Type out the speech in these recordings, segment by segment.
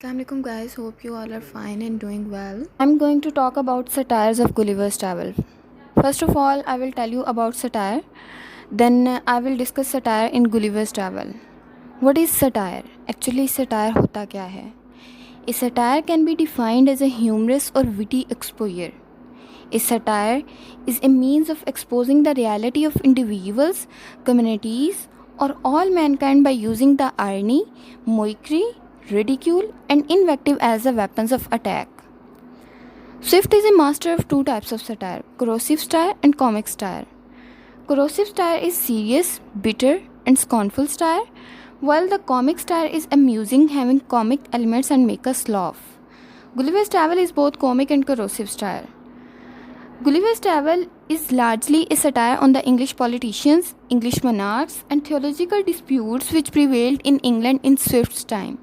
Assalamualaikum guys, hope you all are fine and doing well. I'm going to talk about satires of Gulliver's Travel. First of all, I will tell you about satire. Then I will discuss satire in Gulliver's Travel. What is satire? Actually, satire होता क्या है? A satire can be defined as a humorous or witty exposure. A satire is a means of exposing the reality of individuals, communities, or all mankind by using the irony, mockery, ridicule, and invective as the weapons of attack. Swift is a master of two types of satire: corrosive satire and comic satire. Corrosive satire is serious, bitter, and scornful satire, while the comic satire is amusing, having comic elements and make us laugh. Gulliver's Travel is both comic and corrosive satire. Gulliver's Travel is largely a satire on the English politicians, English monarchs, and theological disputes which prevailed in England in Swift's time.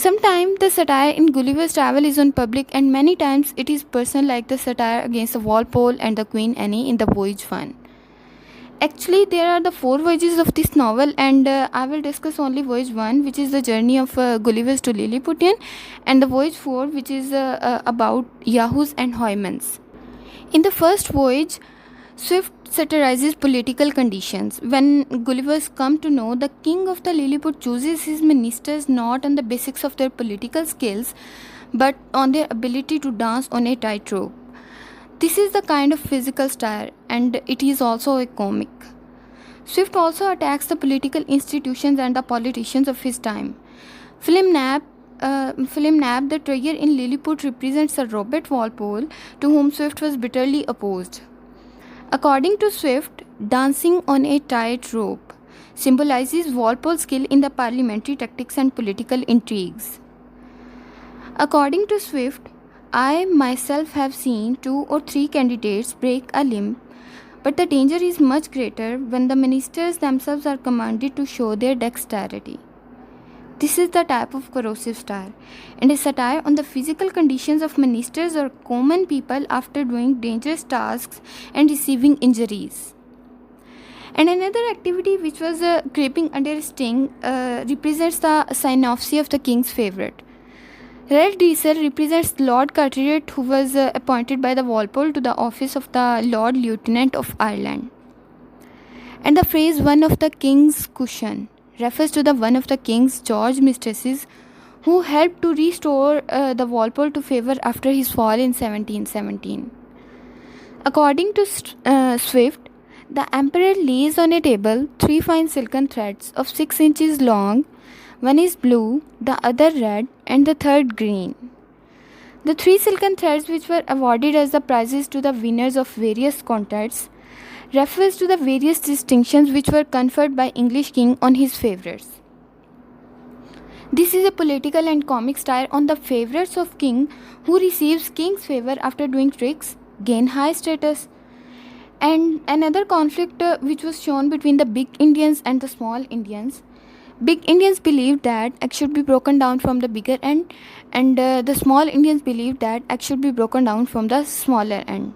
Sometimes the satire in Gulliver's Travel is on public, and many times it is personal, like the satire against the Walpole and the Queen Anne in the Voyage 1. Actually, there are the 4 voyages of this novel, and I will discuss only Voyage 1, which is the journey of Gulliver to Lilliputian, and the Voyage 4, which is about Yahoos and Hoymans. In the first voyage, Swift satirizes political conditions. When Gulliver's come to know, the king of the Lilliput chooses his ministers not on the basics of their political skills, but on their ability to dance on a tightrope. This is the kind of physical satire, and it is also a comic. Swift also attacks the political institutions and the politicians of his time. Philip Knapp, the traitor in Lilliput, represents Sir Robert Walpole, to whom Swift was bitterly opposed. According to Swift, dancing on a tightrope symbolizes Walpole's skill in the parliamentary tactics and political intrigues. According to Swift, I myself have seen 2 or 3 candidates break a limb, but the danger is much greater when the ministers themselves are commanded to show their dexterity. This is the type of corrosive satire, and a satire on the physical conditions of ministers or common people after doing dangerous tasks and receiving injuries. And another activity which was creeping under a sting represents the synopsis of the king's favourite. Red Diesel represents Lord Carteret, who was appointed by the Walpole to the office of the Lord Lieutenant of Ireland. And the phrase "one of the king's cushion" refers to the one of the king's George mistresses who helped to restore the Walpole to favour after his fall in 1717. According to Swift, the emperor lays on a table 3 fine silken threads of 6 inches long. One is blue, the other red, and the third green. The 3 silken threads, which were awarded as the prizes to the winners of various contests, refers to the various distinctions which were conferred by English king on his favourites. This is a political and comic satire on the favourites of king who receives king's favour after doing tricks, gain high status. And another conflict which was shown between the big Indians and the small Indians. Big Indians believed that egg should be broken down from the bigger end, and the small Indians believed that egg should be broken down from the smaller end.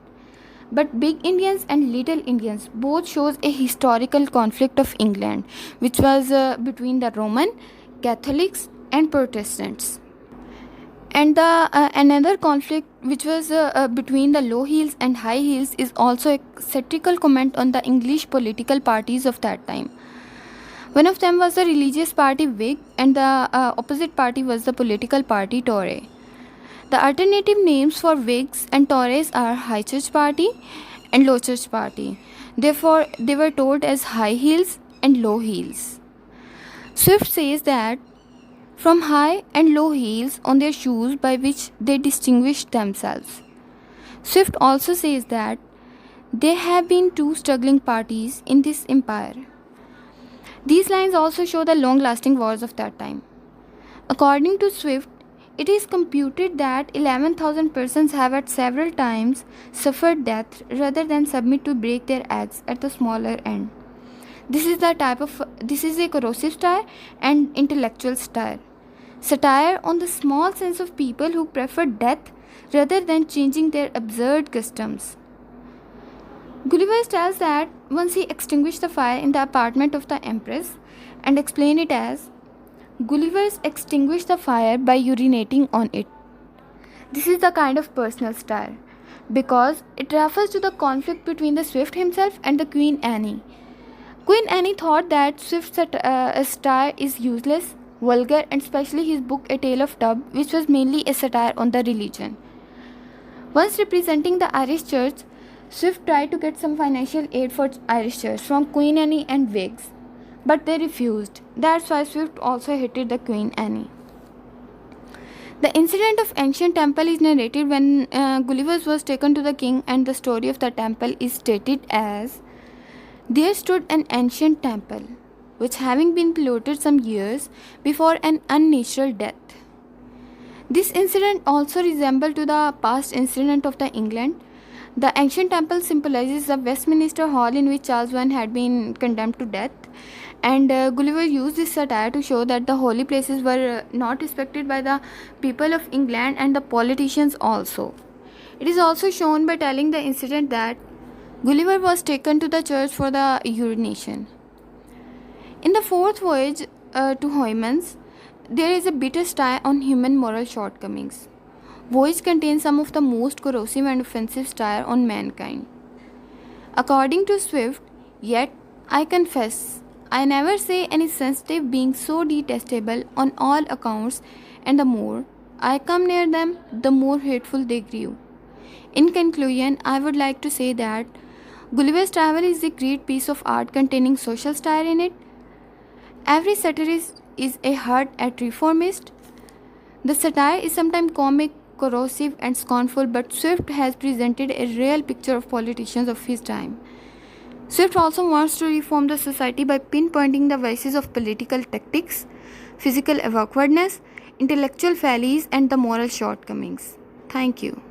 But big Indians and little Indians both shows a historical conflict of England, which was between the Roman Catholics and Protestants. And the another conflict which was between the low heels and high heels is also a satirical comment on the English political parties of that time. One of them was the religious party Whig, and the opposite party was the political party Tory. The alternative names for Whigs and Tories are High Church Party and Low Church Party. Therefore, they were told as high heels and low heels. Swift says that from high and low heels on their shoes by which they distinguished themselves. Swift also says that there have been 2 struggling parties in this empire. These lines also show the long-lasting wars of that time. According to Swift, it is computed that 11,000 persons have at several times suffered death rather than submit to break their eggs at the smaller end. This is a corrosive satire and intellectual satire. Satire on the small sense of people who prefer death rather than changing their absurd customs. Gulliver tells that once he extinguished the fire in the apartment of the Empress and explained it as, Gulliver extinguished the fire by urinating on it. This is the kind of personal satire because it refers to the conflict between the Swift himself and the Queen Anne. Queen Anne thought that Swift's satire is useless, vulgar, and especially his book A Tale of Tub, which was mainly a satire on the religion. Once representing the Irish Church, Swift tried to get some financial aid for Irish Church from Queen Anne and Whigs, but they refused. That's why Swift also hated the Queen Anne. The incident of ancient temple is narrated when Gulliver was taken to the king, and the story of the temple is stated as: there stood an ancient temple, which having been polluted some years before an unnatural death. This incident also resembled to the past incident of the England. The ancient temple symbolizes the Westminster Hall in which Charles I had been condemned to death, and Gulliver used this satire to show that the holy places were not respected by the people of England and the politicians also. It is also shown by telling the incident that Gulliver was taken to the church for the urination. In the fourth voyage to Houyhnhnms, there is a bitter satire on human moral shortcomings. Voyage contains some of the most corrosive and offensive satire on mankind. According to Swift, yet I confess, I never say any sensitive being so detestable on all accounts, and the more I come near them, the more hateful they grew. In conclusion, I would like to say that Gulliver's Travel is a great piece of art containing social satire in it. Every satirist is a heart at reformist. The satire is sometimes comic, corrosive, and scornful, but Swift has presented a real picture of politicians of his time. Swift also wants to reform the society by pinpointing the vices of political tactics, physical awkwardness, intellectual follies, and the moral shortcomings. Thank you.